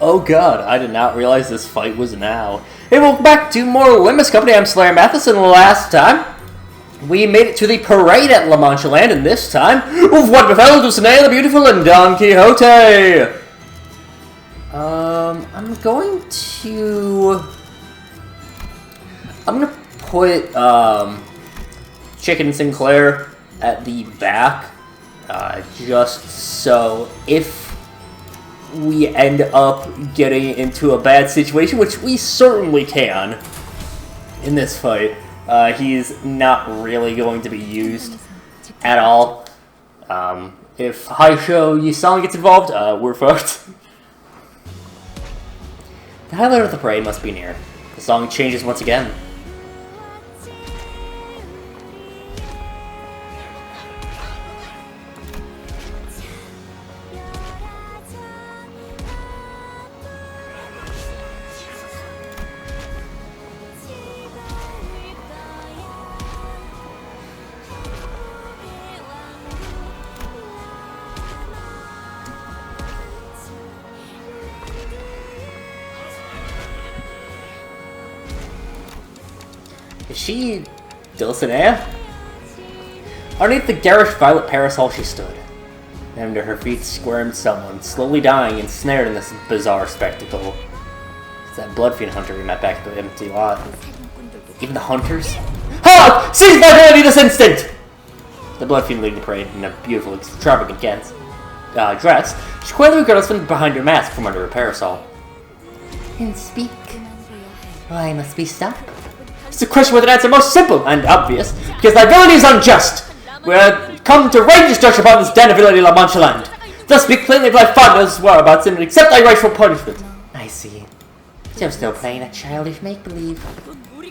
Oh god, I did not realize this fight was now. Hey, welcome back to more Limbus Company. I'm SlayerMathis, and last time we made it to the parade at La Mancha Land, and this time we've what befell Dulcinea the Beautiful and Don Quixote. I'm gonna put Chicken Sinclair at the back, just so if we end up getting into a bad situation, which we certainly can in this fight, he's not really going to be used at all. If Haisho Yusong gets involved, we're fucked. The highlight of the parade must be near. The song changes once again. Is she Dulcinea? Underneath the garish violet parasol she stood. And under her feet squirmed someone, slowly dying, ensnared in this bizarre spectacle. It's that bloodfiend hunter we met back at the empty lot. Even the hunters? Halt! Seize my ability this instant! The bloodfiend leading the parade in a beautiful, extravagant dress. She quietly regarded us from behind her mask from under her parasol. And speak. Why must we stop? It's a question with an answer most simple and obvious, because thy villainy is unjust. We are come to rain destruction upon this den of villainy La Mancha Land. Thus speak plainly of thy father's whereabouts and accept thy rightful punishment. I see. You're still playing at childish make-believe.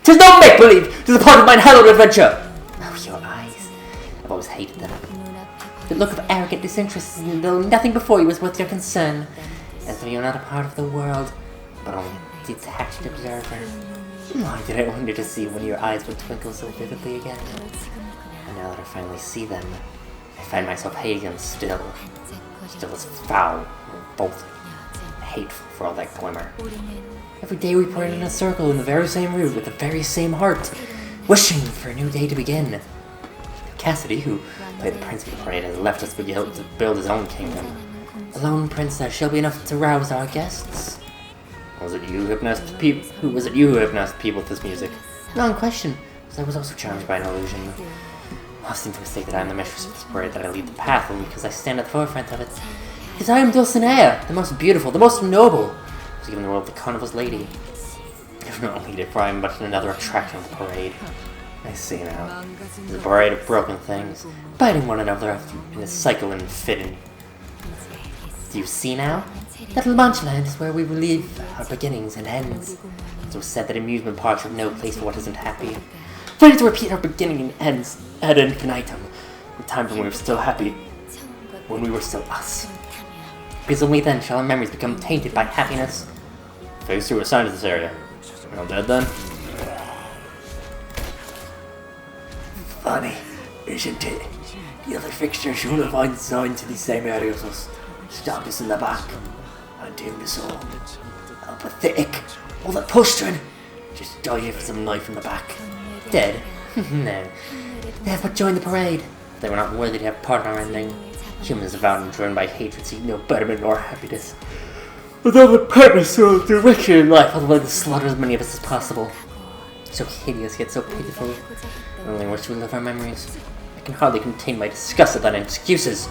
'Tis no make-believe! 'Tis a part of mine hallowed adventure! Oh, your eyes. I've always hated them. The look of arrogant disinterest as though nothing before you was worth your concern. As though you're not a part of the world, but only a detached observer. Why did I wonder to see when your eyes would twinkle so vividly again? And now that I finally see them, I find myself hating them still. Still as foul, revolting, and hateful for all that glimmer. Every day we parade in a circle in the very same route with the very same heart, wishing for a new day to begin. Cassidy, who played the prince of the parade, has left us to build his own kingdom. A lone princess shall be enough to rouse our guests. Was it you who hypnotized people with this music? Wrong question, because I was also charmed by an illusion. I seem to mistake that I am the mistress of this parade, that I lead the path only because I stand at the forefront of it. Because I am Dulcinea, the most beautiful, the most noble, who's given the world the carnival's lady. If not only for I am but another attraction of the parade. I see now. It's a parade of broken things, biting one another in a cycle and fitting. Do you see now? That La Mancha Land is where we relive our beginnings and ends. It was said that amusement parks have no place for what isn't happy. Ready to repeat our beginning and ends ad infinitum. The times when we were still happy, when we were still us. Because only then shall our memories become tainted by happiness. Phase 2 assigned to this area. We're all dead then? Funny, isn't it? The other fixtures should have been assigned to the same area as us. Stopped us in the back. Doomed us all. How pathetic. All that posturing. Just die for some knife in the back. Dead? No. They have but joined the parade. They were not worthy to have part in our ending. Humans avowed and driven by hatred seek no betterment nor happiness. Although the purpose of direction in life, otherwise to slaughter as many of us as possible. So hideous yet so pitiful. I only wish to relive our memories. I can hardly contain my disgust at that and excuses.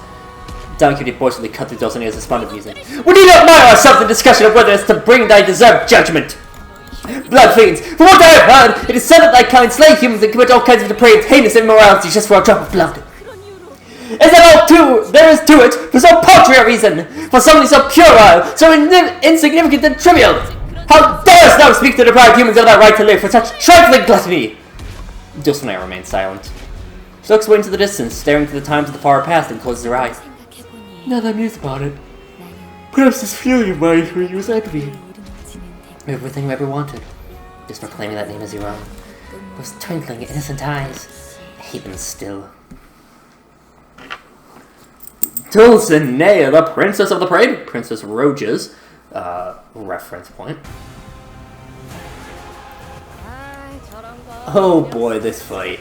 Don Quixote boastfully cut through Dulcinea's despondent music. We need not mar ourselves in discussion of whether it's to bring thy deserved judgment. Blood fiends, from what I have heard, it is said that thy kind slay humans and commit all kinds of depraved, heinous immoralities just for a drop of blood. Is that all there is to it, for so paltry a reason, for something so puerile, so insignificant and trivial? How darest thou speak to deprived humans of their right to live for such trifling gluttony? Dulcinea remained silent. She looks away into the distance, staring to the times of the far past, and closes her eyes. Now that I mused about it, perhaps this feeling of mine for you was envy. Everything you ever wanted, just for claiming that name as your own. Those twinkling, innocent eyes, I hate them still. Dulcinea, the princess of the parade, Princess Roges, reference point. Oh boy, this fight.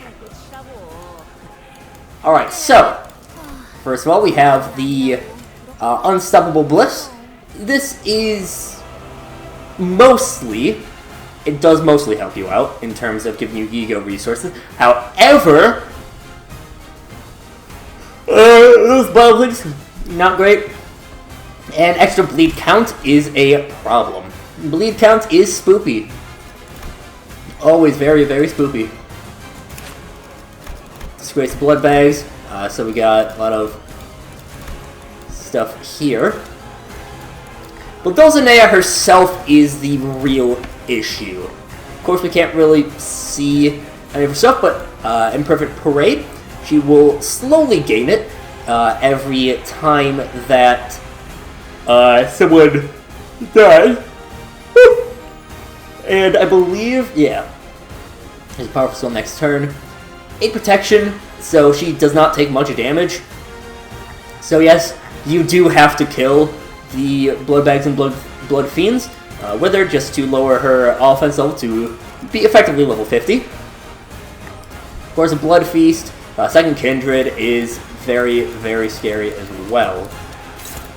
Alright, so, first of all, we have the Unstoppable Bliss. This is mostly, it does mostly help you out in terms of giving you ego resources. However, those bottle bleeds, not great. And extra bleed count is a problem. Bleed count is spoopy. Always very, very spoopy. Disgrace blood bags. So we got a lot of stuff here. But Dulcinea herself is the real issue. Of course, we can't really see any of her stuff, but in Perfect Parade, she will slowly gain it every time that someone dies. And I believe, yeah, she's powerful still next turn. 8 protection, so she does not take much damage. So yes, you do have to kill the Blood Bags and Blood Fiends with her just to lower her offense level to be effectively level 50. Of course, a Blood Feast, Second Kindred is very, very scary as well.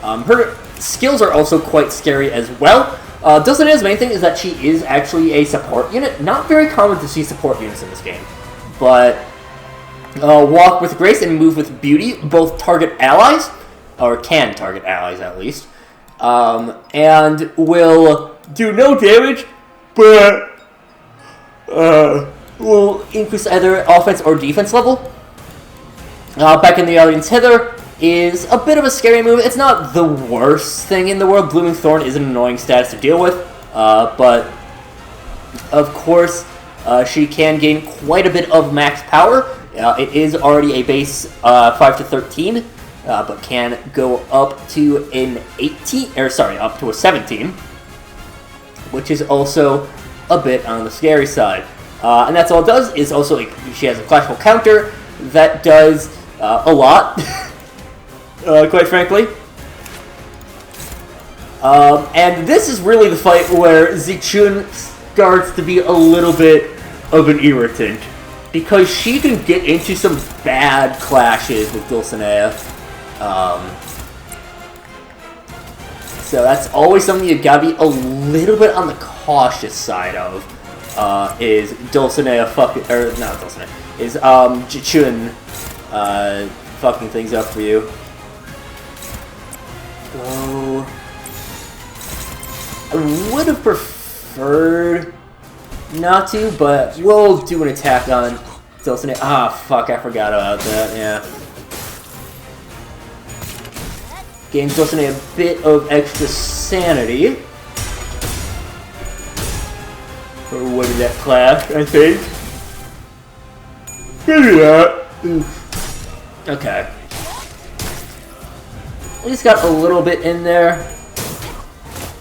Her skills are also quite scary as well. Dulcinea's main thing is that she is actually a support unit. Not very common to see support units in this game. But Walk with Grace and Move with Beauty both target allies, or can target allies at least, and will do no damage, but will increase either offense or defense level. Back in the audience hither is a bit of a scary move. It's not the worst thing in the world. Blooming Thorn is an annoying status to deal with, but of course she can gain quite a bit of max power. It is already a base 5 to 13, but can go up to an 18, or sorry, up to a 17, which is also a bit on the scary side. And that's all it does. Is also she has a clashful counter that does a lot. Quite frankly. And this is really the fight where Zichun starts to be a little bit of an irritant, because she can get into some bad clashes with Dulcinea. So that's always something you gotta be a little bit on the cautious side of, is Dulcinea fucking, or not Dulcinea, is Zichun fucking things up for you. Go. I would have preferred not to, but we'll do an attack on Dulcinea. Ah, fuck, I forgot about that, yeah. Gains Dulcinea a bit of extra sanity. Or what did that clash, I think? Maybe not. Oof. Okay. At least got a little bit in there.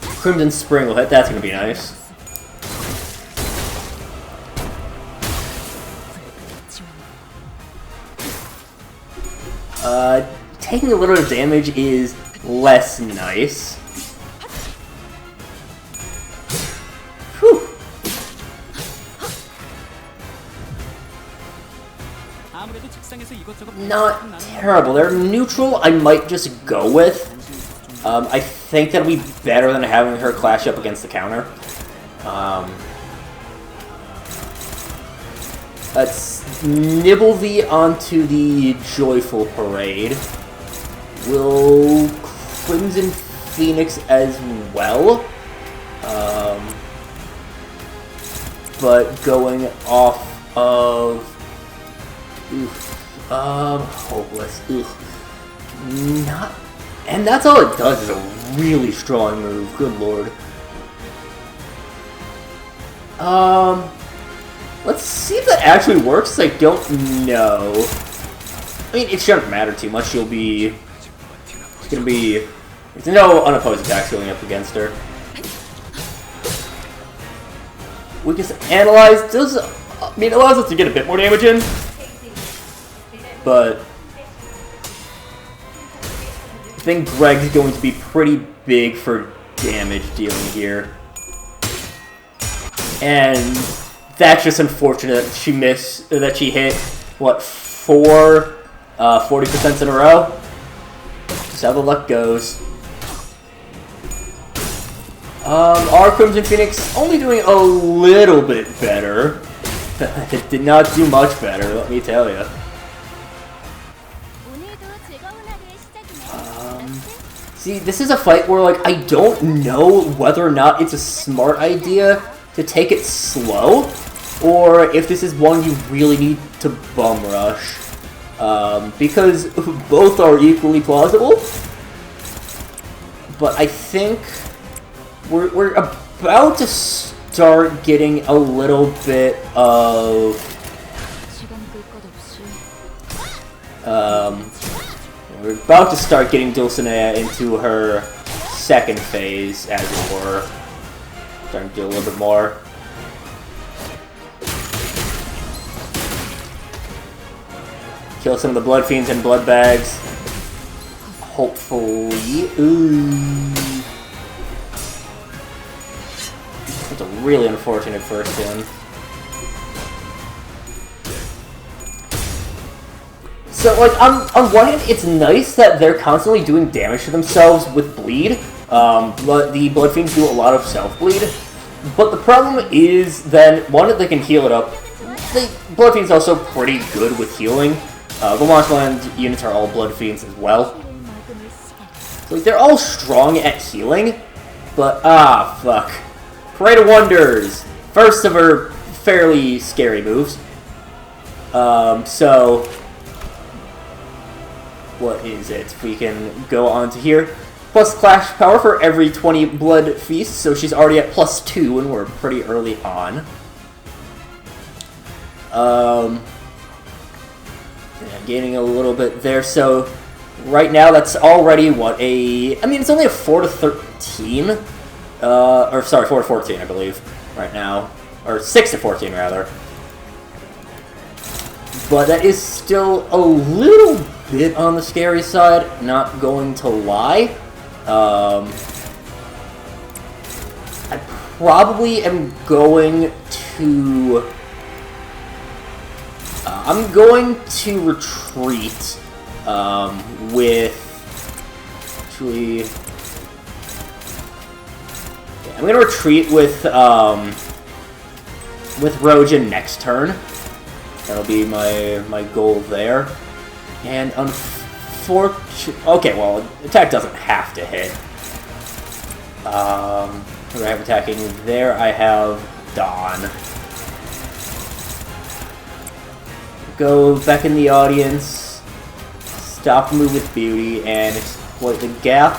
Crimson Spring will hit. That's going to be nice. Taking a little bit of damage is less nice. Whew. Not terrible. They're neutral. I might just go with. I think that'll be better than having her clash up against the counter. Let's nibble thee onto the Joyful Parade. Will Crimson Phoenix as well. But going off of... Hopeless. Not... And that's all it does, is a really strong move. Good lord. Let's see if that actually works. I don't know. I mean, it shouldn't matter too much. She'll be... It's gonna be... There's no unopposed attacks going up against her. Weakness Analyze does... I mean, it allows us to get a bit more damage in. But... I think Greg's going to be pretty big for damage dealing here. And that's just unfortunate that she hit, what, 40% in a row? Just how the luck goes. Our Crimson Phoenix only doing a little bit better. It did not do much better, let me tell you. See, this is a fight where, like, I don't know whether or not it's a smart idea to take it slow, or if this is one you really need to bum rush. Because both are equally plausible. But I think we're about to start getting a little bit of we're about to start getting Dulcinea into her second phase, as it were. Starting to do a little bit more. Kill some of the Blood Fiends and Blood Bags. Hopefully. Ooh. That's a really unfortunate first one. So, like, on one hand, it's nice that they're constantly doing damage to themselves with bleed. But the Blood Fiends do a lot of self-bleed. But the problem is that, one, they can heal it up. The Blood Fiends are also pretty good with healing. The Launch Land units are all Blood Fiends as well. So, like, they're all strong at healing. But, fuck. Parade of Wonders! First of her fairly scary moves. So... what is it? We can go on to here. Plus Clash Power for every 20 Blood Feasts, so she's already at +2, and we're pretty early on. Yeah, gaining a little bit there, so right now that's already, what, I mean, it's only a 4-13, or sorry, 4-14, I believe, right now. Or 6-14, rather. But that is still a little bit on the scary side, not going to lie. I probably am going to... I'm going to retreat with... Actually... Yeah, I'm going to retreat with Rojin next turn. That'll be my goal there. And okay, well, attack doesn't have to hit. Who do I have attacking there? I have Dawn. Go back in the audience. Stop move with beauty and exploit the gap.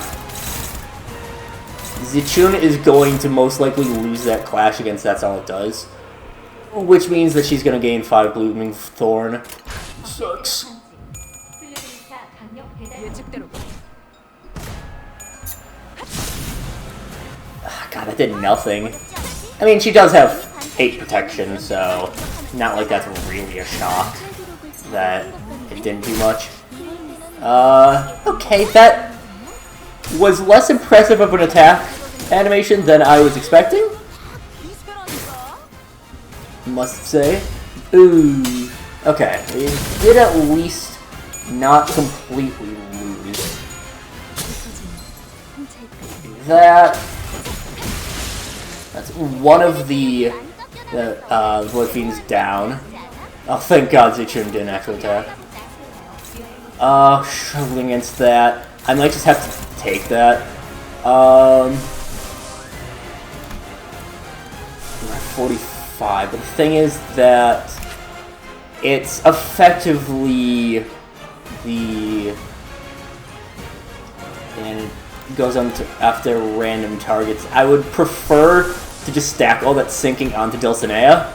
Zichun is going to most likely lose that clash against That's All It Does. Which means that she's going to gain 5 Blooming Thorn. Sucks. God, that did nothing. I mean, she does have 8 protection, so not like that's really a shock that it didn't do much. Okay, that was less impressive of an attack animation than I was expecting. Must say. Ooh. Okay, it did at least not completely lose. That's one of the Blood Fiends down. Oh, thank God Zichun didn't actually attack. Struggling against that. I might just have to take that. We're at 45, but the thing is that it's effectively the... and it goes on to after random targets. I would prefer to just stack all that sinking onto Dulcinea,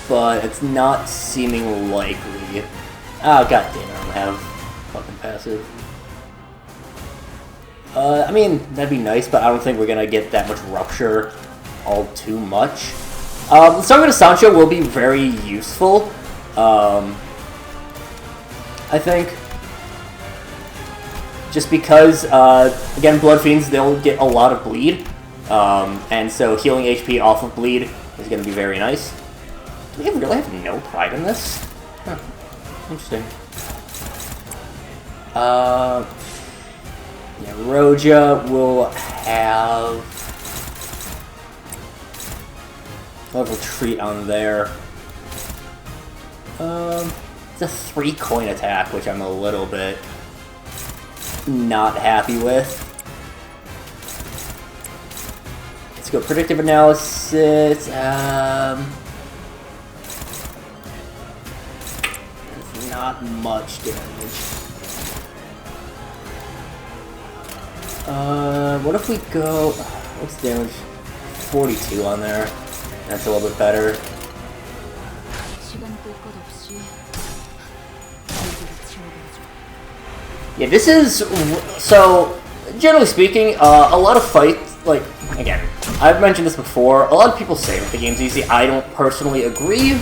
but it's not seeming likely. Ah, god damn it, I don't have fucking passive. I mean, that'd be nice, but I don't think we're gonna get that much rupture all too much. The Song of Sancho will be very useful. I think. just because, again, Blood Fiends, they'll get a lot of bleed, and so healing HP off of bleed is going to be very nice. Do we really have no pride in this? Huh. Interesting. Yeah, Roja will have... We'll have Retreat on there. It's a 3-coin attack, which I'm a little bit not happy with. Let's go Predictive Analysis. Not much damage. What if we go... What's the damage? 42 on there. That's a little bit better. Yeah, this is... So, generally speaking, a lot of fights, like, again, I've mentioned this before, a lot of people say that the game's easy. I don't personally agree,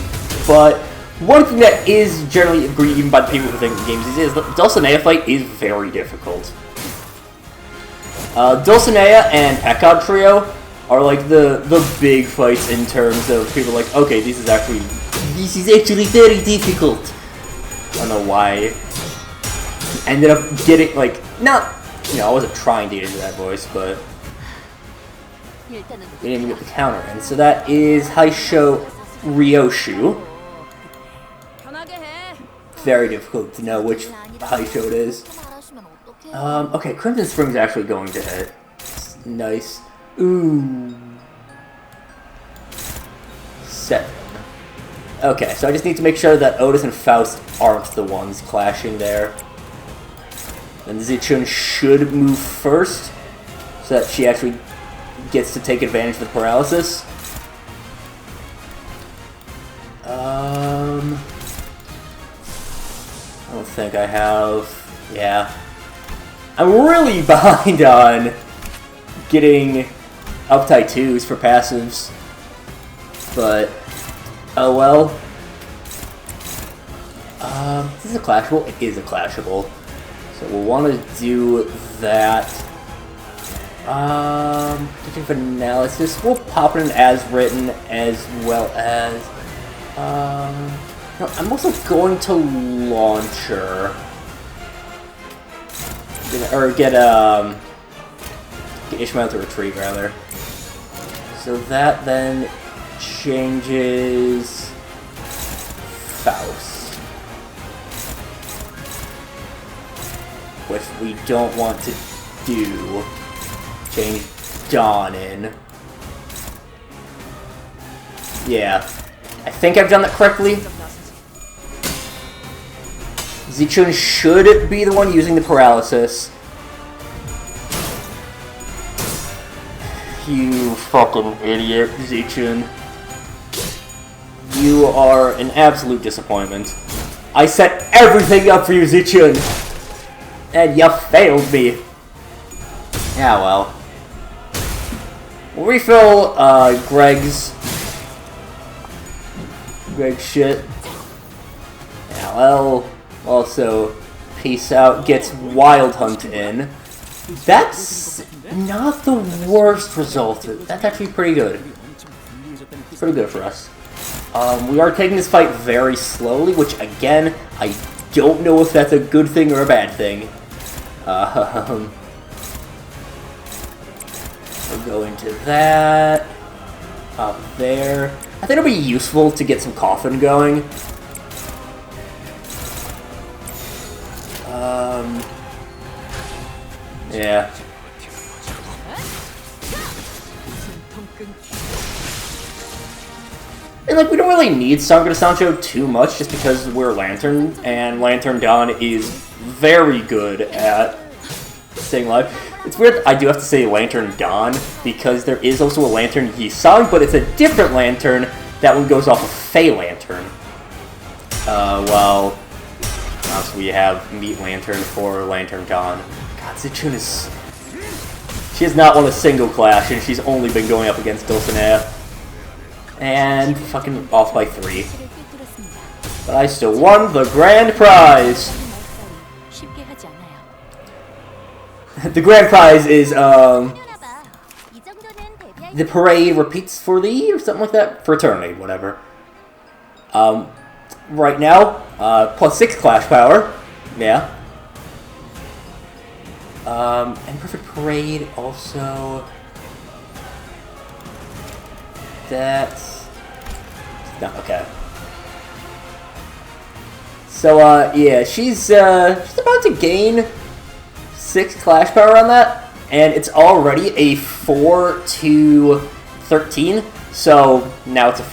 but one thing that is generally agreed even by the people who think the game's easy is that the Dulcinea fight is very difficult. Dulcinea and Echo Trio are like the big fights in terms of people like, okay, this is actually very difficult. I don't know why. Ended up getting, like, not, you know, I wasn't trying to get into that voice, but we didn't even get the counter in. So that is Haisho Ryoshu. Very difficult to know which Haisho it is. Okay, Crimson Spring's actually going to hit. Nice. Ooh. 7. Okay, so I just need to make sure that Otis and Faust aren't the ones clashing there. And Zichun should move first, so that she actually gets to take advantage of the paralysis. I don't think I have... Yeah. I'm really behind on getting Uptie 2s for passives. But, oh well. Is this a clashable? It is a clashable. So we'll want to do that. Predictive Analysis. We'll pop it in as written, as well as... no, I'm also going to Launcher. Or get Ishmael to retreat, rather. So that then changes Faust. Which we don't want to do. Change Dawn in. Yeah. I think I've done that correctly. Zichun should be the one using the paralysis. You fucking idiot, Zichun. You are an absolute disappointment. I set everything up for you, Zichun! And you failed me. Yeah, well. We'll refill Greg's shit. Yeah, well. Also, Peace Out gets Wild Hunt in. That's not the worst result. That's actually pretty good. It's pretty good for us. We are taking this fight very slowly, which again, I don't know if that's a good thing or a bad thing. We'll go into that. Up there. I think it'll be useful to get some Coffin going. Yeah. And, like, we don't really need Sangre de Sancho too much, just because we're Lantern, and Lantern Dawn is very good at staying alive. It's weird I do have to say Lantern Dawn, because there is also a Lantern Yisang, but it's a different Lantern. That one goes off of Fey Lantern. Well, so we have Meat Lantern for Lantern Dawn. God, Zichun is... She has not won a single clash, and she's only been going up against Dulcinea. And fucking off by 3. But I still won the grand prize! The grand prize is, the parade repeats for the year, or something like that? For eternity, whatever. Right now, +6 clash power. Yeah. And perfect parade also. That's not okay. So, yeah, she's about to gain 6 clash power on that. And it's already a 4 to 13, so now it's a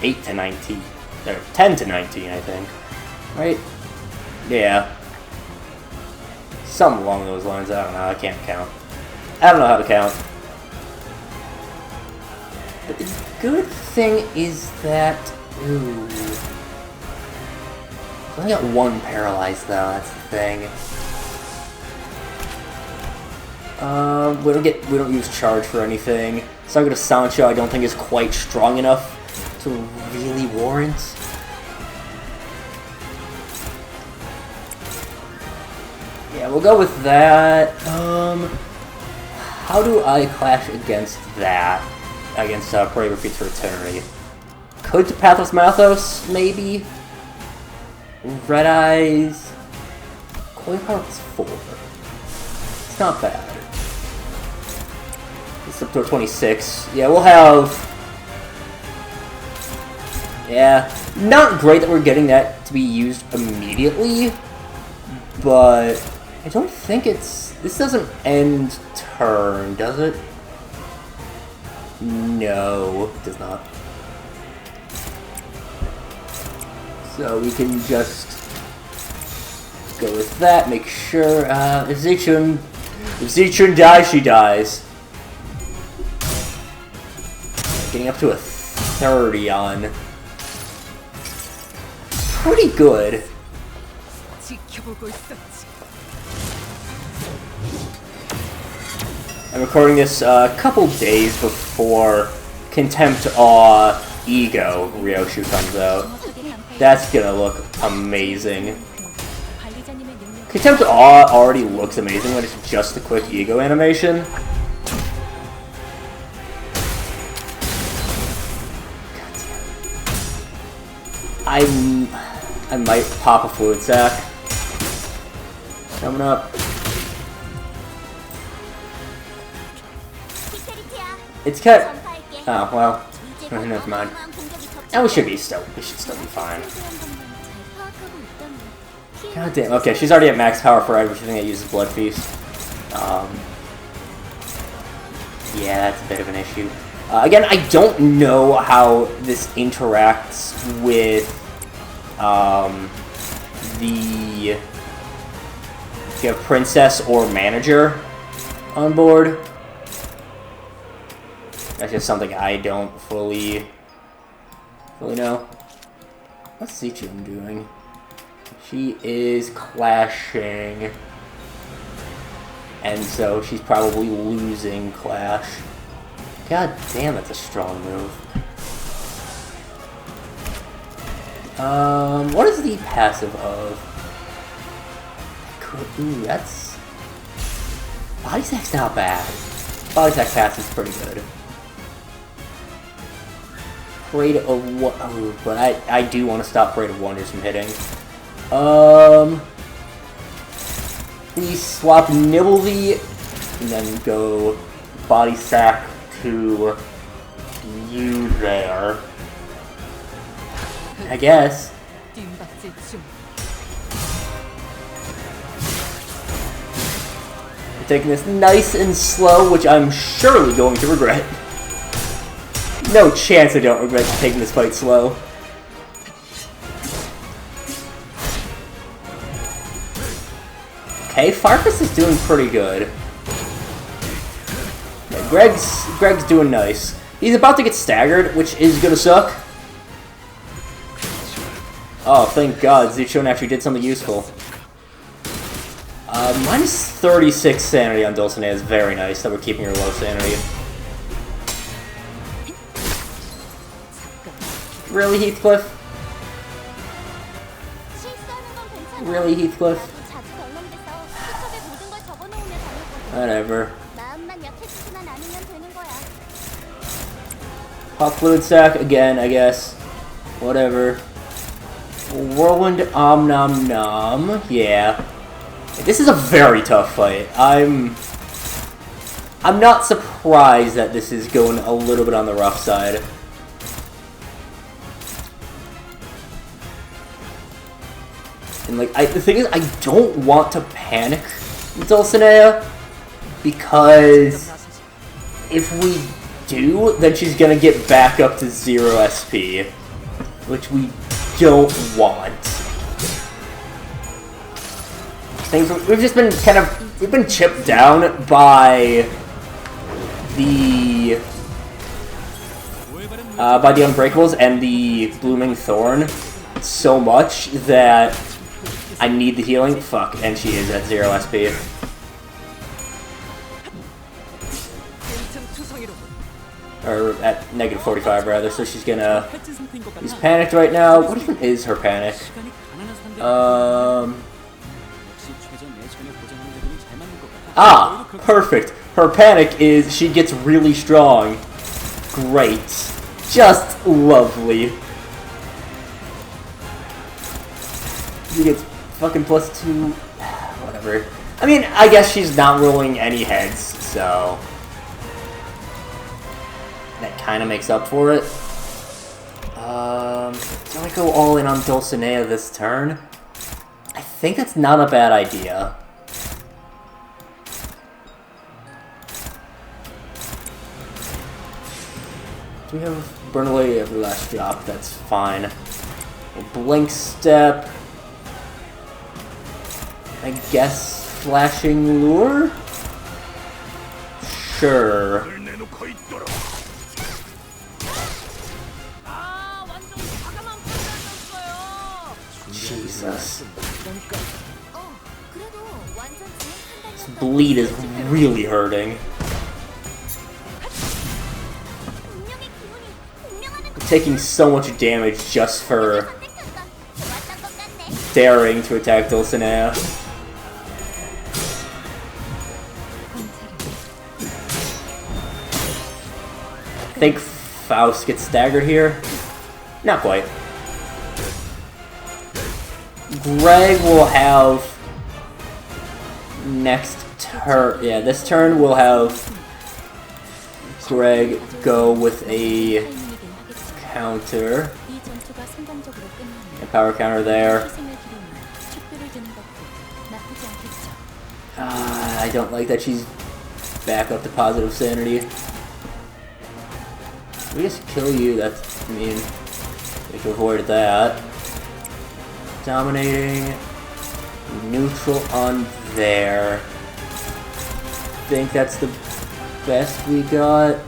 8 to 19, or 10 to 19, I think, right? Yeah, something along those lines. I don't know. I can't count. I don't know how to count. But the good thing is that ooh, I only got 1 paralyzed though. That's the thing. We don't use charge for anything. Saga Sancho I don't think is quite strong enough to really warrant. Yeah, we'll go with that. How do I clash against that? Against Parade Repeats for Eternity. Could to SlayerMathis, maybe? Red Eyes. Coin Power is 4. It's not bad. It's up to a 26. Yeah, we'll have... Yeah, not great that we're getting that to be used immediately, but I don't think it's... This doesn't end turn, does it? No, it does not. So we can just go with that, make sure, if Zichun dies, she dies. Getting up to a 30 on. Pretty good. I'm recording this a couple days before Contempt Awe Ego Ryoshu comes out. That's gonna look amazing. Contempt Awe already looks amazing when it's just a quick Ego animation. I might pop a fluid sac. Coming up. It's cut. Oh well. Never mind. And we should still be fine. God damn. Okay, she's already at max power for everything that uses Blood Feast. Yeah, that's a bit of an issue. Again, I don't know how this interacts with the princess or manager on board. That's just something I don't fully know. What's Zichun doing? She is clashing. And so she's probably losing clash. God damn, that's a strong move. What is the passive of? Ooh, that's... Body Sack's not bad. Body Sack passive's pretty good. Parade of what? Oh, but I do want to stop Parade of Wonders from hitting. We swap Nibblesy and then go Body Sack to you there. I guess. We're taking this nice and slow, which I'm surely going to regret. No chance I don't regret taking this fight slow. Okay, Firefist is doing pretty good. Yeah, Greg's doing nice. He's about to get staggered, which is gonna suck. Oh, thank God, Zichun actually did something useful. Minus 36 sanity on Dulcinea is very nice that we're keeping her low sanity. Really, Heathcliff? Really, Heathcliff? Whatever. Pop fluid sac again, I guess. Whatever. Whirlwind Om Nom Nom. Yeah. This is a very tough fight. I'm not surprised that this is going a little bit on the rough side. And like, the thing is, I don't want to panic Dulcinea, because if we do, then she's gonna get back up to 0 SP, which we don't want. We've just been we've been chipped down by the Unbreakables and the Blooming Thorn so much that I need the healing. Fuck, and she is at 0 SP. Or at negative 45 rather, so she's gonna... She's panicked right now. What even is her panic? Ah! Perfect! Her panic is she gets really strong. Great. Just lovely. She gets fucking +2... Whatever. I mean, I guess she's not rolling any heads, so... That kind of makes up for it. Do I go all in on Dulcinea this turn? I think that's not a bad idea. Do we have Burn Away every last drop? That's fine. Blink Step. I guess Flashing Lure? Sure. Jesus. This bleed is really hurting. I'm taking so much damage just for daring to attack Dulcinea. I think Faust gets staggered here. Not quite. Greg will have next turn. Yeah, this turn we'll have Greg go with a counter. A power counter there. I don't like that she's back up to positive sanity. We just kill you, that's, I mean, we can avoid that. Dominating, neutral on there. Think that's the best we got.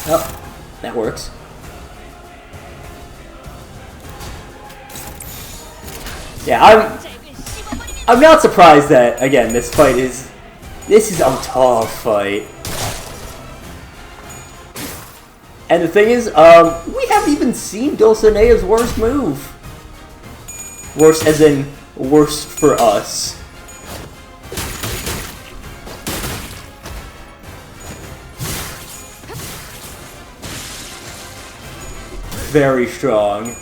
Oh, that works. Yeah, I'm not surprised that, again, this is a tough fight. And the thing is, we haven't even seen Dulcinea's worst move. Worst as in, worst for us. Very strong.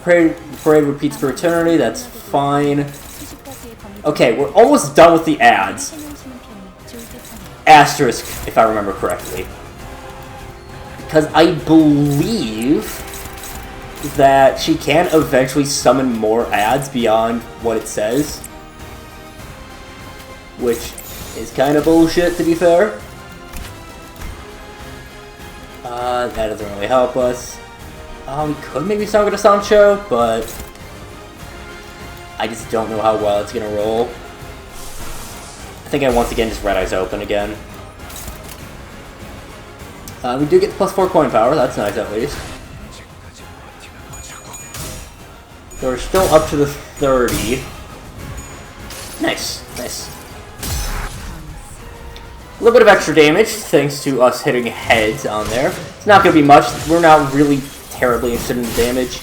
Parade repeats for eternity, that's fine. Okay, we're almost done with the ads. Asterisk, if I remember correctly. Because I believe that she can eventually summon more ads beyond what it says. Which is kind of bullshit, to be fair. That doesn't really help us. We could maybe summon a Sancho, but I just don't know how well it's gonna roll. I think I once again just Red Eyes open again. We do get the +4 coin power, that's nice at least. So we're still up to the 30. Nice, nice. A little bit of extra damage, thanks to us hitting heads on there. It's not going to be much, we're not really terribly interested in the damage.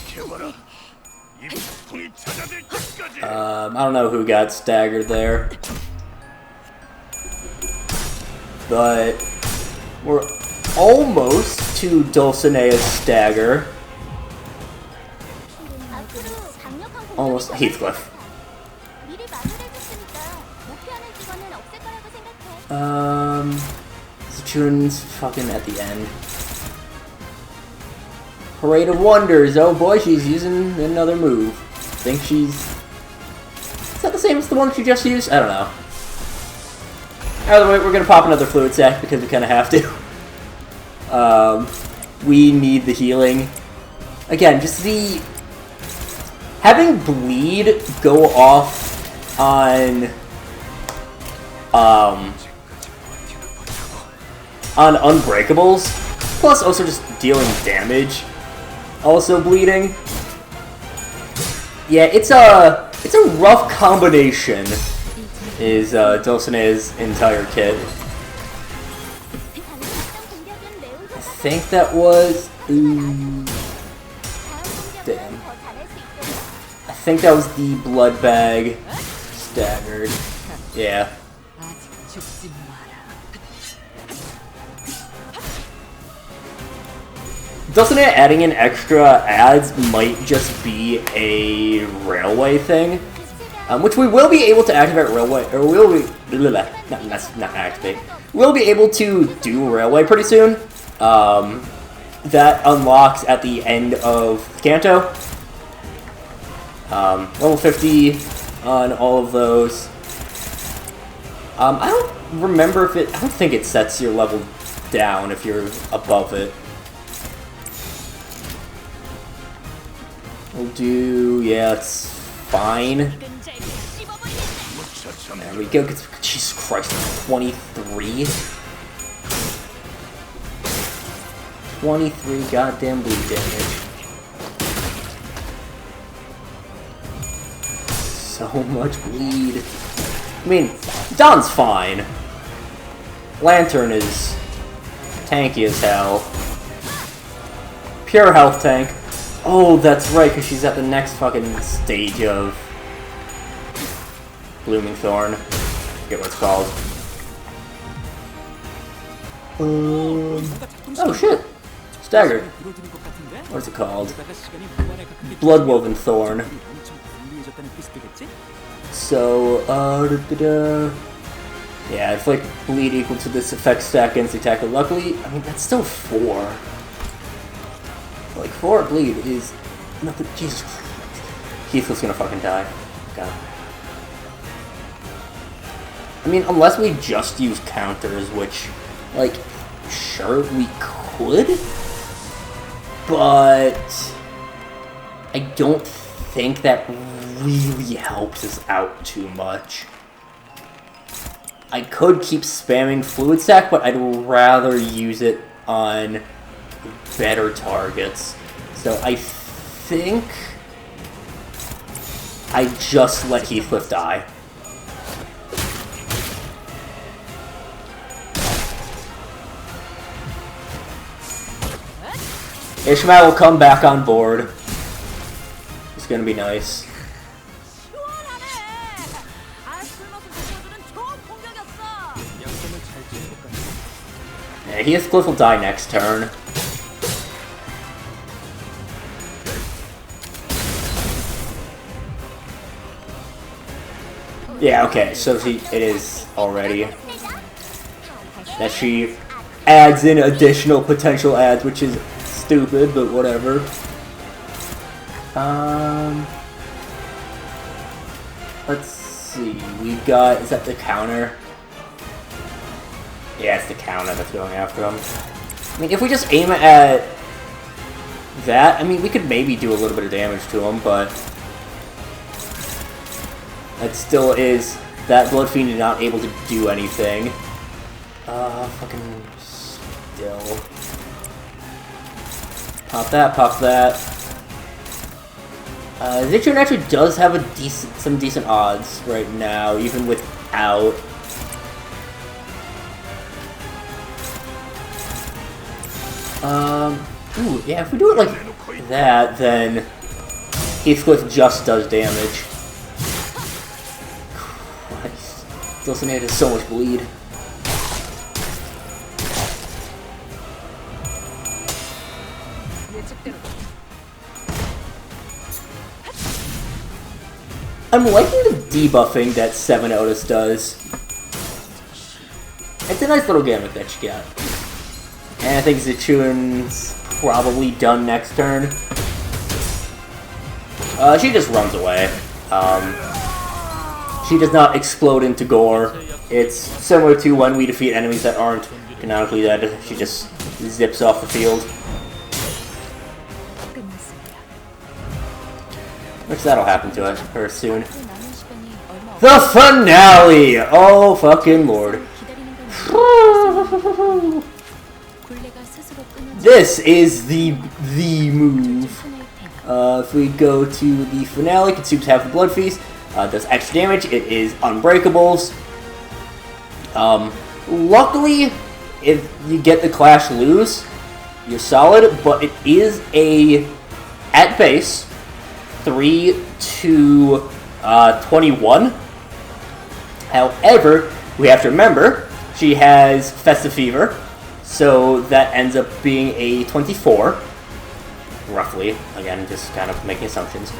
I don't know who got staggered there. But we're almost to Dulcinea's stagger. Almost Heathcliff. Zichun's fucking at the end. Parade of Wonders. Oh boy, she's using another move. Think she's... Is that the same as the one she just used? I don't know. Either way, we're gonna pop another fluid sac because we kind of have to. We need the healing. Again, just the... Having bleed go off on unbreakables, plus also just dealing damage, also bleeding. Yeah, it's a rough combination. Is Dulcinea's entire kit. I think that was... damn. I think that was the blood bag staggered. Yeah. Dulcinea adding in extra ads might just be a railway thing, which we will be able to activate railway, or will we? Not activate. We'll be able to do railway pretty soon. That unlocks at the end of Kanto. Level 50 on all of those. I don't remember if it... I don't think it sets your level down if you're above it. We'll do... yeah, it's fine. There we go. Jesus Christ, 23? 23 goddamn bleed damage. So much bleed. I mean, Dawn's fine. Lantern is tanky as hell. Pure health tank. Oh, that's right, because she's at the next fucking stage of Blooming Thorn. I forget what it's called. Oh shit! Staggered. What's it called? Bloodwoven Thorn. So, yeah, if like bleed equal to this effect stack against the attacker. Luckily, I mean, that's still 4. Like, 4 bleed is nothing. Jesus Christ. Heathcliff's gonna fucking die. God. I mean, unless we just use counters, which, like, sure, we could, but I don't think that really helps us out too much. I could keep spamming Fluid Sac, but I'd rather use it on better targets. So I think I just let Heathcliff die. Ishmael will come back on board. It's gonna be nice. Yeah, Heathcliff will die next turn. Yeah, okay, so it is already. That she adds in additional potential ads, which is stupid, but whatever. Let's see. We've got... is that the counter? Yeah, it's the counter that's going after him. I mean, if we just aim at that, I mean, we could maybe do a little bit of damage to him, but it still is that Blood Fiend not able to do anything. Fucking still. Pop that, pop that. Zichun actually does have some decent odds right now, even without. Ooh, yeah, if we do it like that, then Heathcliff just does damage. Christ. Dulcinea does so much bleed. I'm liking the debuffing that 7 Otis does. It's a nice little gimmick that you got. And I think Zichuan's probably done next turn. She just runs away. She does not explode into gore. It's similar to when we defeat enemies that aren't canonically dead. She just zips off the field. Which that'll happen to her soon. The finale! Oh, fucking lord. This is the move. If we go to the finale, consumes half the blood feast. Does extra damage. It is Unbreakables. Luckily, if you get the Clash lose, you're solid, but it is a, at base, 3 to 21. However, we have to remember, she has Festive Fever, so that ends up being a 24, roughly. Again, just kind of making assumptions.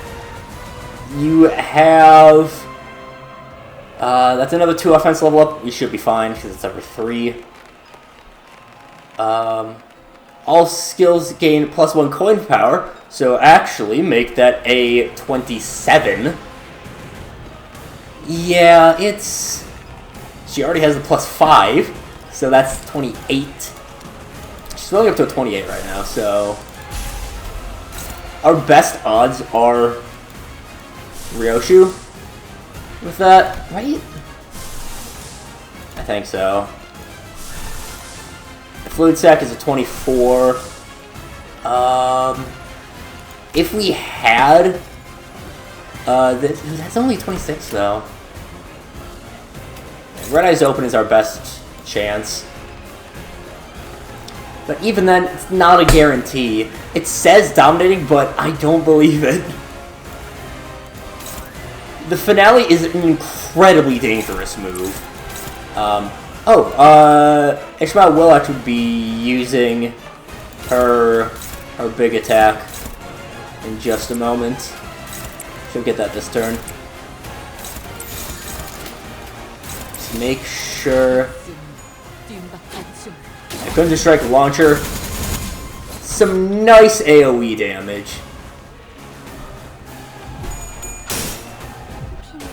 You have, that's another 2 offense level up. We should be fine, because it's over 3. All skills gain +1 coin power, so actually make that a 27. Yeah, it's... She already has the +5, so that's 28. She's going up to a 28 right now, so... Our best odds are Ryoshu with that, right? I think so. The Fluid Sac is a 24. If we had... that's only 26, though. Red Eyes Open is our best chance. But even then, it's not a guarantee. It says dominating, but I don't believe it. The finale is an incredibly dangerous move. Ishmael will actually be using her big attack in just a moment. She'll get that this turn. Just make sure. I couldn't strike launcher. Some nice AoE damage.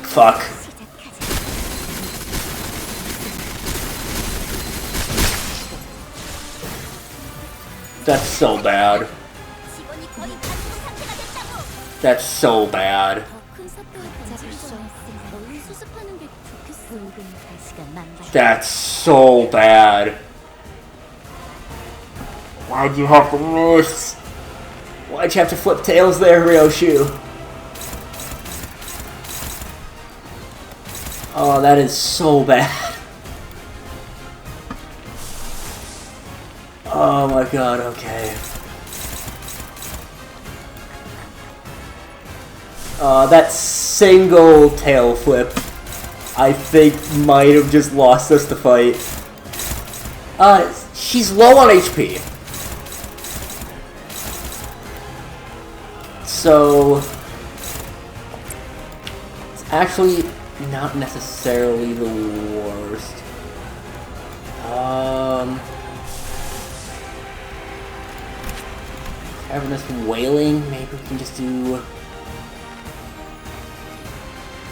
Fuck. That's so bad. That's so bad. That's so bad. Why'd you have to miss? Why'd you have to flip tails there, Ryoshu? Oh, that is so bad. Oh my god, okay. That single tail flip, I think, might have just lost us the fight. She's low on HP. So, it's actually not necessarily the worst. Cavernous Wailing, maybe we can just do...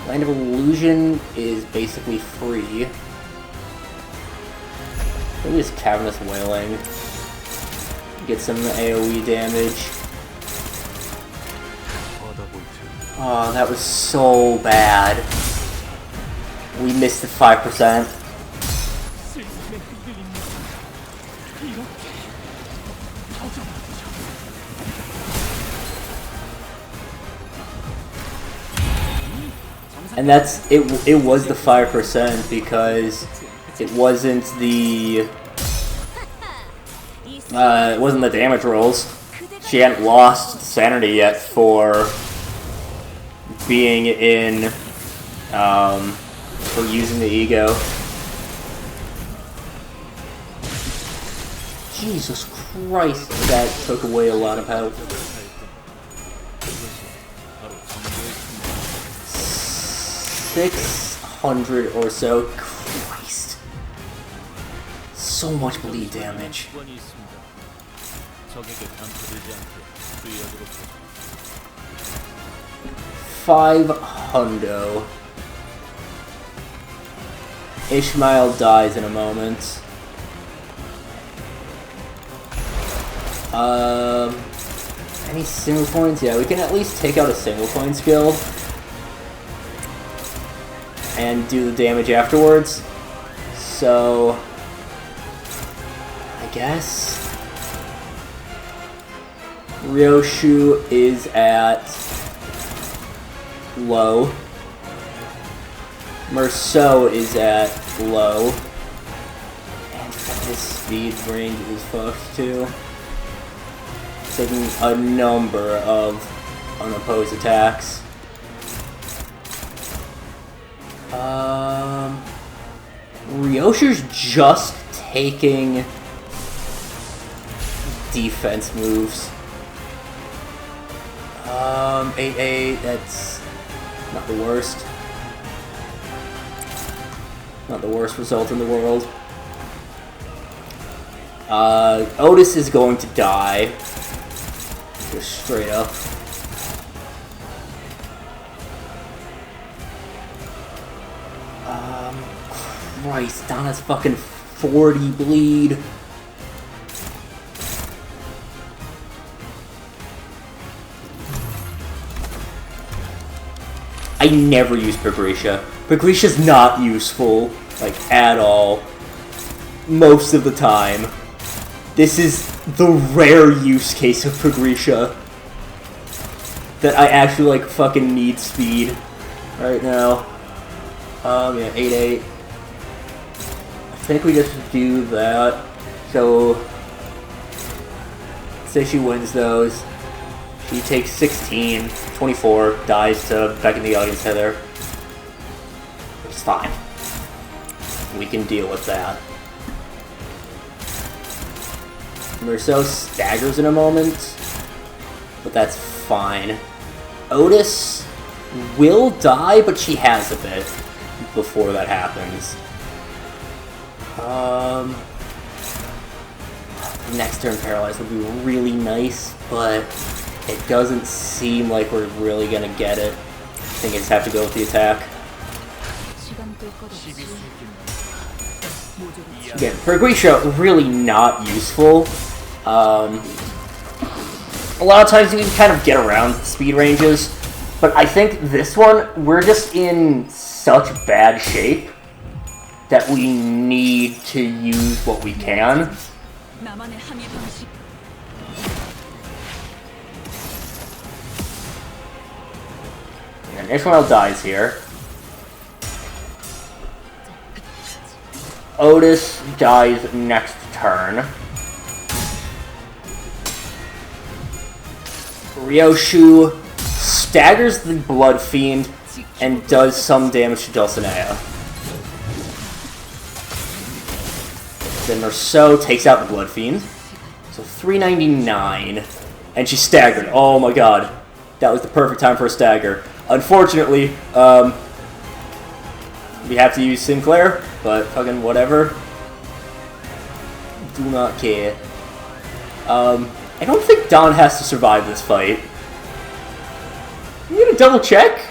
Land of Illusion is basically free. Maybe just Cavernous Wailing. Get some AoE damage. Oh, that was so bad. We missed the 5%. And that's it was the 5% because it wasn't the damage rolls. She hadn't lost sanity yet for being in, for using the ego. Jesus Christ, that took away a lot of health. 600 or so. Christ. So much bleed damage. 500. Ishmael dies in a moment. Any single points? Yeah, we can at least take out a single point skill and do the damage afterwards. So, I guess Ryoshu is at low. Merceau is at low. And his speed range is fucked too. Taking a number of unopposed attacks. Ryoshu's just taking defense moves. 8-8, that's not the worst. Not the worst result in the world. Otis is going to die. Just straight up. Christ, Donna's fucking 40 bleed. I never use Pagrisha. Pagrisha's not useful, like, at all. Most of the time. This is the rare use case of Pagrisha that I actually, like, fucking need speed right now. Yeah, 8-8. I think we just do that. So, say she wins those. She takes 16, 24, dies to back in the audience Heather. Which is fine. We can deal with that. Merceau staggers in a moment, but that's fine. Otis will die, but she has a bit before that happens. Next turn paralyzed would be really nice, but it doesn't seem like we're really gonna get it. I think I just have to go with the attack. Again, Pagrisha, really not useful. A lot of times you can kind of get around speed ranges, but I think this one, we're just in such bad shape that we need to use what we can. And Ishmael dies here. Otis dies next turn. Ryoshu staggers the Blood Fiend and does some damage to Dulcinea. Then Merceau takes out the Blood Fiend. So 399. And she's staggered. Oh my god. That was the perfect time for a stagger. Unfortunately, we have to use Sinclair, but fucking whatever. Do not care. I don't think Don has to survive this fight. I'm gonna double check.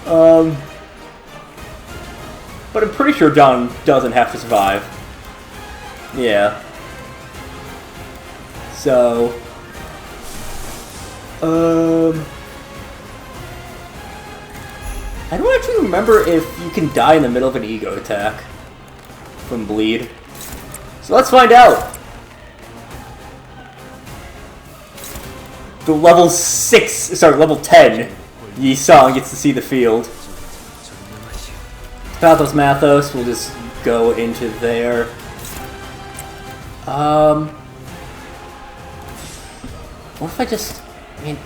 But I'm pretty sure Don doesn't have to survive. Yeah. So, I don't actually remember if you can die in the middle of an ego attack from bleed. So let's find out. The level 10 Yi-Song gets to see the field. SlayerMathis, we'll just go into there. What if I just... I mean...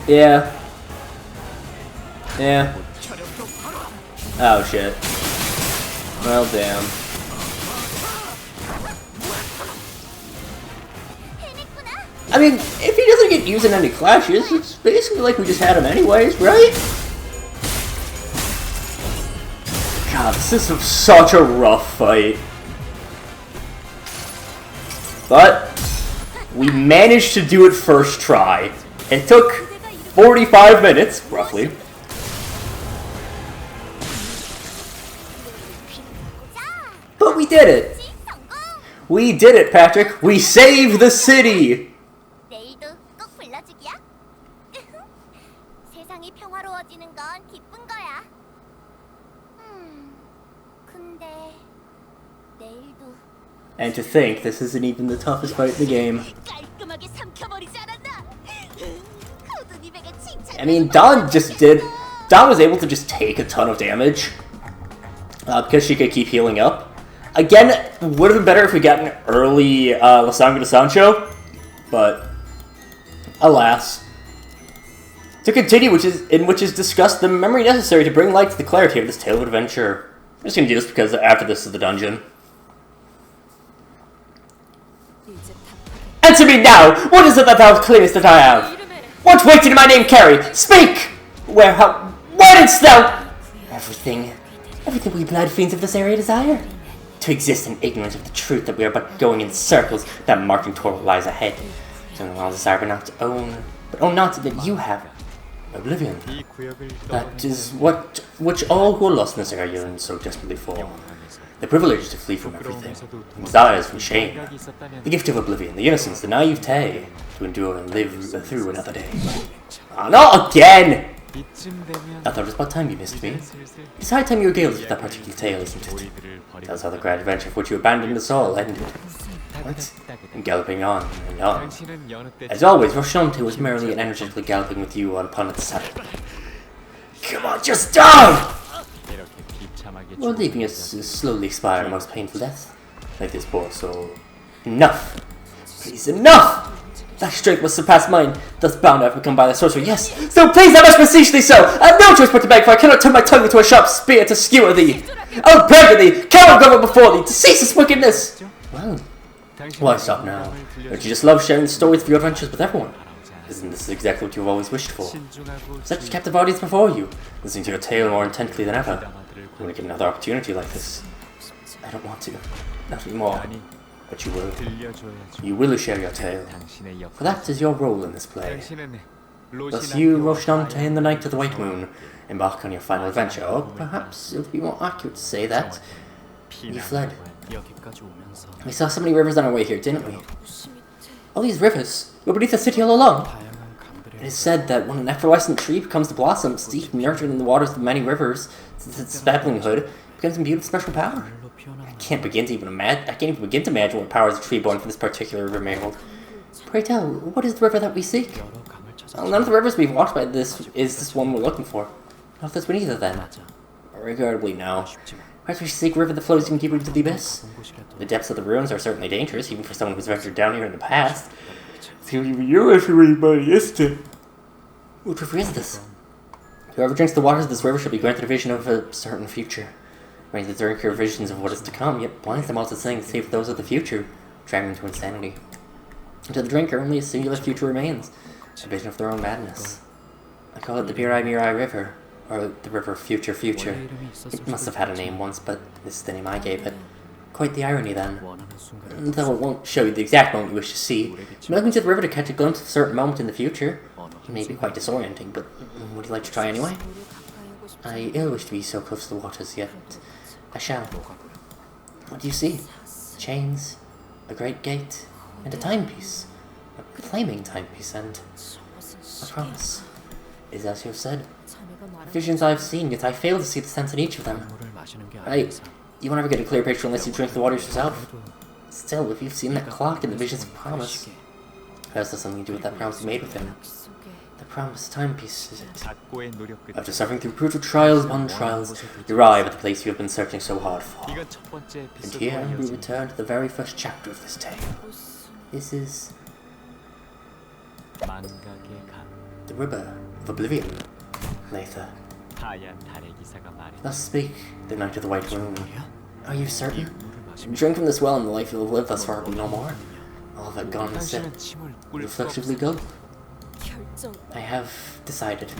Yeah. Yeah. Oh shit. Well, damn. I mean, if he doesn't get used in any clashes, it's basically like we just had him anyways, right? God, this is such a rough fight. But we managed to do it first try. It took 45 minutes, roughly. But we did it. We did it, Patrick. We saved the city. And to think, this isn't even the toughest fight in the game. I mean, Dawn was able to just take a ton of damage. Because she could keep healing up. Again, it would have been better if we got an early La Sangre de Sancho. But, alas. To continue, which is discussed the memory necessary to bring light to the clarity of this tale of adventure. I'm just going to do this because after this is the dungeon. Answer me now! What is it that thou claimest that I have? What weight did my name carry? Speak! Where didst thou? Everything we blood fiends of this area desire. To exist in ignorance of the truth that we are but going in circles, that marching toward what lies ahead. So all desire but own not that you have oblivion. That is which all who are lost in this area yearn so desperately for. The privilege is to flee from everything, desires from shame, the gift of oblivion, the innocence, the naivete, to endure and live through another day. Ah, not again! I thought it was about time you missed me. It's high time you regaled us with that particular tale, isn't it? That's how the grand adventure for which you abandoned us all ended. What? And galloping on and on. As always, Rochante was merely and energetically galloping with you upon its saddle. Come on, just die! Or leaving us slowly expire a most painful death, like this poor soul. Enough! Please, enough! Thy strength must surpass mine, thus bound I have become by thy sorcery, yes! So please, I must beseech thee so! I have no choice but to beg, for I cannot turn my tongue into a sharp spear to skewer thee! I will beg of thee, cannot grovel before thee, to cease this wickedness! Well, why stop now? Don't you just love sharing the stories of your adventures with everyone? Isn't this exactly what you've always wished for? Such a captive audience before you, listening to your tale more intently than ever. You want to get another opportunity like this? I don't want to. Not anymore. But you will. You will share your tale. For that is your role in this play. Thus you, Rochante, in the night of the White Moon, embark on your final adventure, or perhaps it would be more accurate to say that you fled. We saw so many rivers on our way here, didn't we? All these rivers were beneath the city all along. It is said that when an effervescent tree becomes to blossom, steeped and nurtured in the waters of many rivers, since its babbling hood, it becomes imbued with special power. I can't even begin to imagine what powers a tree born from this particular river may hold. Pray tell, what is the river that we seek? Well, none of the rivers we've walked by is this one we're looking for. Not if there's been either then. Regardably, no. Perhaps we should seek a river that flows even deeper into the abyss. The depths of the ruins are certainly dangerous, even for someone who's ventured down here in the past. You if everybody is it? What river is this? Whoever drinks the waters of this river shall be granted a vision of a certain future. Grants the drinker visions of what is to come, yet blinds them all to things save those of the future, driving them to insanity. To the drinker, only a singular future remains, a vision of their own madness. I call it the Mirai Mirai River, or the River Future Future. It must have had a name once, but this is the name I gave it. Quite the irony, then. Though it won't show you the exact moment you wish to see, looking to the river to catch a glimpse of a certain moment in the future. It may be quite disorienting, but would you like to try anyway? I ill wish to be so close to the waters, yet I shall. What do you see? Chains, a great gate, and a timepiece. A flaming timepiece, and a promise. Is as you have said. Visions I have seen, yet I fail to see the sense in each of them. You won't ever get a clear picture unless you drink the waters yourself. Still, if you've seen that clock and the visions of promise, perhaps there's something to do with that promise you made with him. The promised timepiece, is it? After suffering through brutal trials upon trials, you arrive at the place you have been searching so hard for. And here we return to the very first chapter of this tale. This is The river of oblivion, Latha. Thus speak the Knight of the White Moon. Are you certain? Drink from this well and the life you have lived thus far will be no more. All that gone and said, reflectively go. I have decided.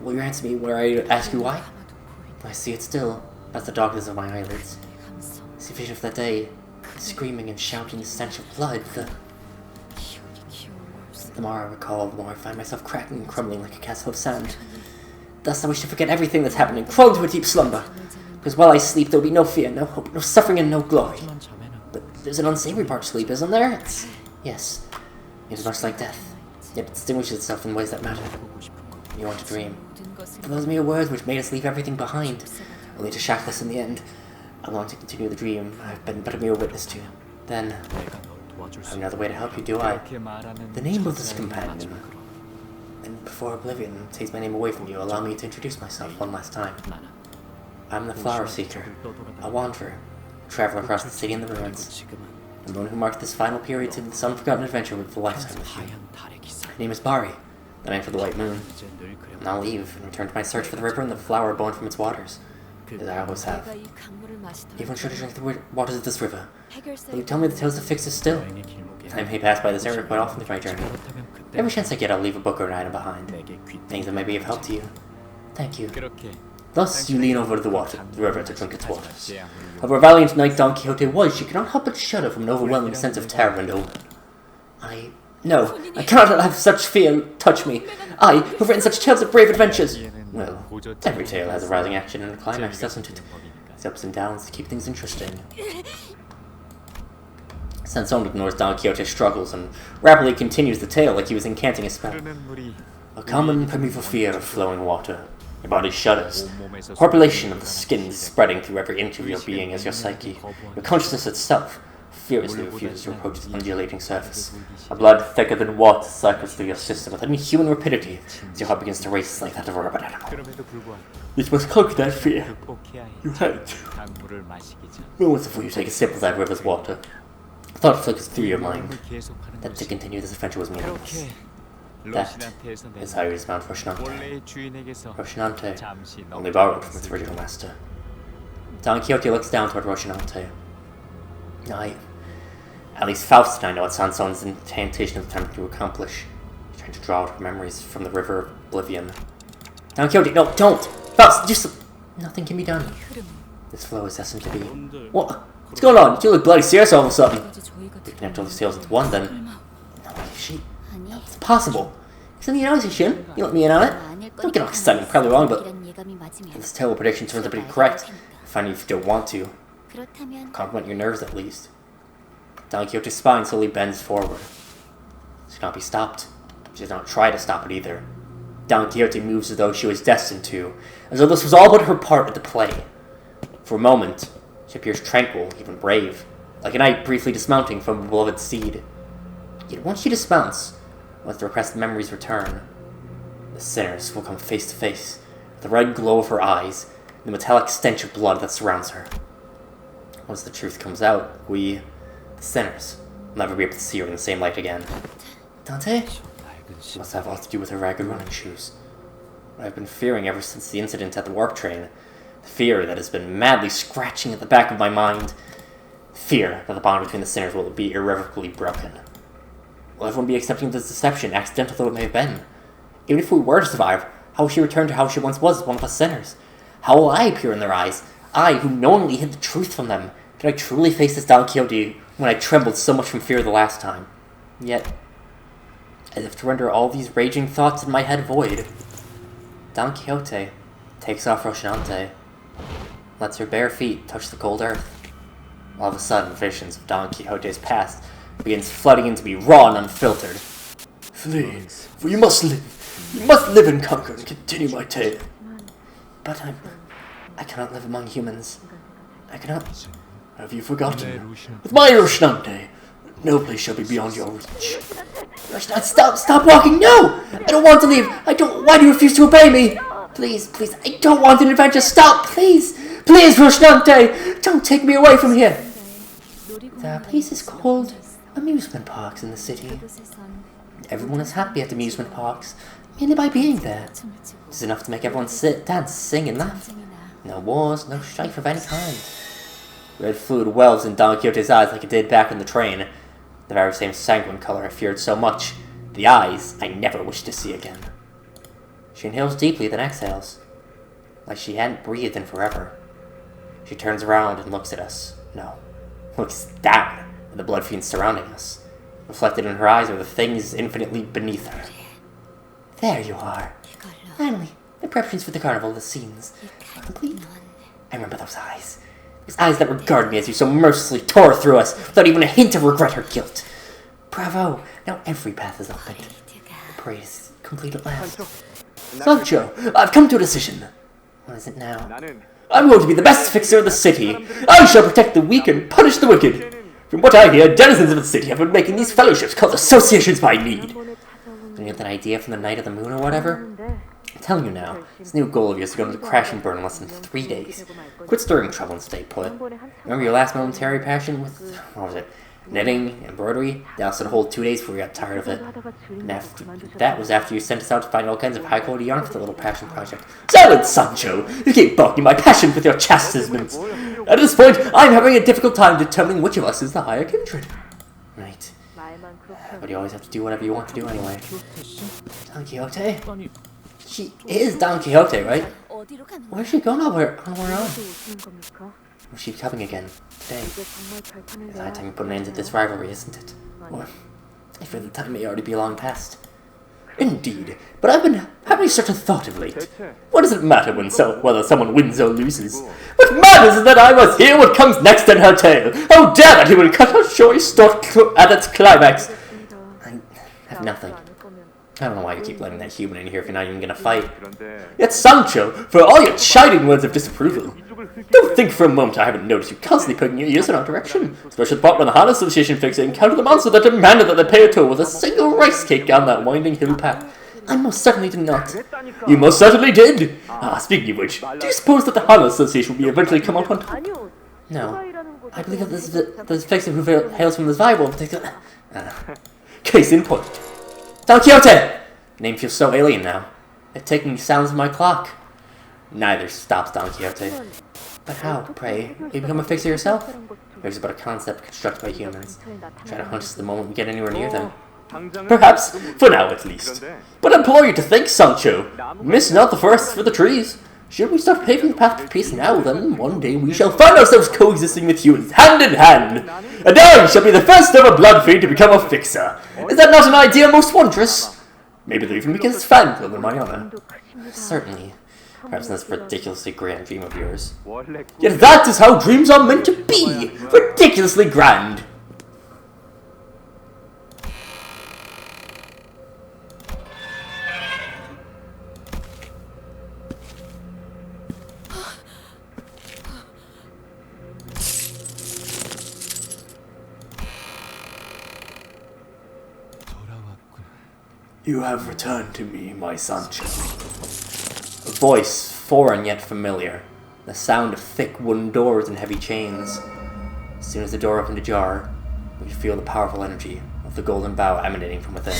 Will you answer me where I ask you why? I see it still, as the darkness of my eyelids. It's the vision of that day, screaming and shouting the stench of blood. The more I recall, the more I find myself cracking and crumbling like a castle of sand. Thus I wish to forget everything that's happened and crawl into a deep slumber. Because while I sleep, there'll be no fear, no hope, no suffering, and no glory. But there's an unsavory part to sleep, isn't there? Yes. It is much like death, yet it distinguishes itself in ways that matter. You want to dream. For those mere words which made us leave everything behind, only to shackle us in the end. I long to continue the dream I've been but a mere witness to. Then, I have another way to help you, do I? The name of this companion. And before oblivion takes my name away from you, allow me to introduce myself one last time. I'm the Flower Seeker, a wanderer, a traveler across the city and the ruins, and one who marked this final period to this unforgotten adventure with a lifetime with you. My name is Bari, the Knight of the White Moon, and I'll leave and return to my search for the river and the flower born from its waters, as I always have. Everyone should drink the waters of this river. Will you tell me the tales of Fixes still? I may pass by this area quite often through my journey. Every chance I get, I'll leave a book or an item behind, things that may be of help to you. Thank you. Thus, you lean over to the river to drink its waters. However valiant knight Don Quixote was, she could not help but shudder from an overwhelming sense of terror and omen. No, I cannot have such fear touch me. I, who've written such tales of brave adventures. Well, every tale has a rising action and a climax, doesn't it? It's ups and downs to keep things interesting. Sansón ignores Don Quixote's struggles and rapidly continues the tale like he was incanting a spell. A common primeval fear of flowing water. Your body shudders. Horripilation of the skin spreading through every inch of your being as your psyche. Your consciousness itself furiously refuses to approach its undulating surface. A blood thicker than water cycles through your system with inhuman rapidity as your heart begins to race like that of a rabid animal. You must conquer that fear. You had to. Moments before you take a sip of that river's water, a thought flickers through your mind that to continue this adventure was meaningless. That is how you dismount Rocinante. Rocinante, only borrowed from its original master. Don Quixote looks down toward Rocinante. At least Faust and I know what Sansón's incantation is attempting to accomplish. He's trying to draw out her memories from the river of oblivion. Don Quixote, no, don't! Faust, just... Nothing can be done. This flow is destined to be... What? What's going on? You look bloody serious all of a sudden. We connect all these tales into one, then... No, it's impossible. It's in the annihilation. You let me in on it. Don't get all excited, I'm probably wrong, but... If this terrible prediction turns out to be correct, find you if you don't want to. Compliment your nerves, at least. Don Quixote's spine slowly bends forward. She cannot be stopped. She does not try to stop it either. Don Quixote moves as though she was destined to, as though this was all but her part of the play. For a moment, she appears tranquil, even brave, like a knight briefly dismounting from a beloved steed. Yet once she dismounts, once the repressed memories return, the sinners will come face to face with the red glow of her eyes and the metallic stench of blood that surrounds her. Once the truth comes out, we, the sinners, will never be able to see her in the same light again. Dante? She must have all to do with her ragged running shoes. What I've been fearing ever since the incident at the warp train. The fear that has been madly scratching at the back of my mind. Fear that the bond between the sinners will be irrevocably broken. Will everyone be accepting this deception, accidental though it may have been? Even if we were to survive, how will she return to how she once was, one of us sinners? How will I appear in their eyes? I, who knowingly hid the truth from them. Did I truly face this Don Quixote when I trembled so much from fear the last time? Yet, as if to render all these raging thoughts in my head void, Don Quixote takes off Rocinante, lets her bare feet touch the cold earth. All of a sudden, visions of Don Quixote's past begins flooding into me raw and unfiltered. Flee, for you must live. You must live and conquer and continue my tale. But I cannot live among humans. I cannot... Have you forgotten? With my Rocinante, no place shall be beyond your reach. Rocinante, stop walking, no! I don't want to leave. Why do you refuse to obey me? Please, I don't want an adventure. Stop, please! Please, Rocinante, don't take me away from here. The place is called amusement parks in the city. Everyone is happy at amusement parks. Merely by being there. It's enough to make everyone sit, dance, sing, and laugh. No wars, no strife of any kind. Red fluid wells in Don Quixote's eyes like it did back in the train. The very same sanguine color I feared so much. The eyes I never wished to see again. She inhales deeply, then exhales. Like she hadn't breathed in forever. She turns around and looks at us. No. Looks down at the blood fiends surrounding us. Reflected in her eyes are the things infinitely beneath her. There you are. Finally, the preparations for the carnival, the scenes are complete. I remember those eyes. Those eyes that regard me as you so mercilessly tore through us, without even a hint of regret or guilt. Bravo! Now every path is opened. The parade is complete at last. Sancho, I've come to a decision. What is it now? I'm going to be the best fixer of the city. I shall protect the weak and punish the wicked. From what I hear, denizens of the city have been making these fellowships called associations by need. Did you get that idea from the Night of the Moon or whatever? I'm telling you now, this new goal of yours is going to crash and burn in less than 3 days. Quit stirring trouble and stay put. Remember your last momentary passion with, what was it, knitting, embroidery? That lasted a whole 2 days before we got tired of it. And that was after you sent us out to find all kinds of high-quality yarn for the little passion project. Silence, Sancho! You keep balking my passion with your chastisements. At this point, I'm having a difficult time determining which of us is the higher kindred. Right. But you always have to do whatever you want to do anyway. Don Quixote? She is Don Quixote, right? Where's she going on her own? Was she coming again? Today? It's high time you put an end to this rivalry, isn't it? Or, I feel the time may already be long past. Indeed, but I've been having such a thought of late. What does it matter whether someone wins or loses? What matters is that I must hear what comes next in her tale. Oh, damn it, he will cut her short at its climax. I have nothing. I don't know why you keep letting that human in here if you're not even gonna fight. Yet Sancho, for all your chiding words of disapproval, don't think for a moment I haven't noticed you constantly poking your ears in our direction. Especially the part when the Han Association fixer encountered the monster that demanded that they pay a toll with a single rice cake down that winding hill path. I most certainly did not. You most certainly did! Speaking of which, do you suppose that the Han Association will eventually come out on top? No. I believe that this fixer who hails from this Bible particular... Case in point. Don Quixote! Name feels so alien now. It's taking the sounds of my clock. Neither stops Don Quixote. But how, pray, you become a fixer yourself? Fixer but a concept constructed by humans. Try to hunt us the moment we get anywhere near them. Perhaps, for now at least. But I implore you to think, Sancho. Miss not the forest for the trees. Should we start paving the path to peace now, then one day we shall find ourselves coexisting with humans, hand in hand. And I shall be the first ever blood fiend to become a fixer. Is that not an idea most wondrous? Maybe they'll even begin as fan club in my honor. Certainly. Perhaps in this ridiculously grand dream of yours. Yet that is how dreams are meant to be! Ridiculously grand! You have returned to me, my Sancho. A voice, foreign yet familiar. The sound of thick wooden doors and heavy chains. As soon as the door opened ajar, we could feel the powerful energy of the golden bough emanating from within.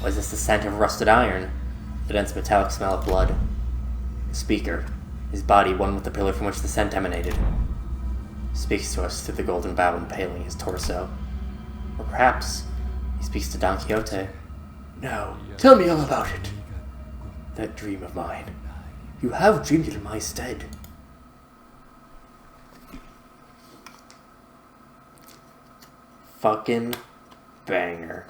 Was this the scent of rusted iron? The dense metallic smell of blood? The speaker, his body one with the pillar from which the scent emanated, speaks to us through the golden bough impaling his torso. Or perhaps he speaks to Don Quixote. Now, tell me all about it. That dream of mine. You have dreamed it in my stead. Fucking banger.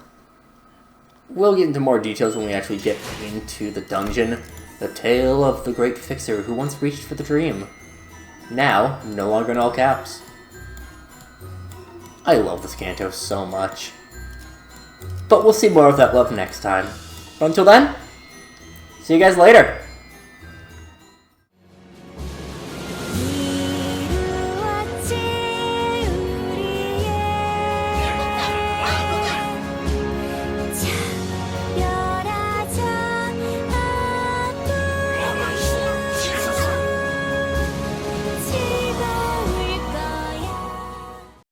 We'll get into more details when we actually get into the dungeon. The tale of the great fixer who once reached for the dream. Now, no longer in all caps. I love this canto so much. But we'll see more of that love next time. But until then, see you guys later.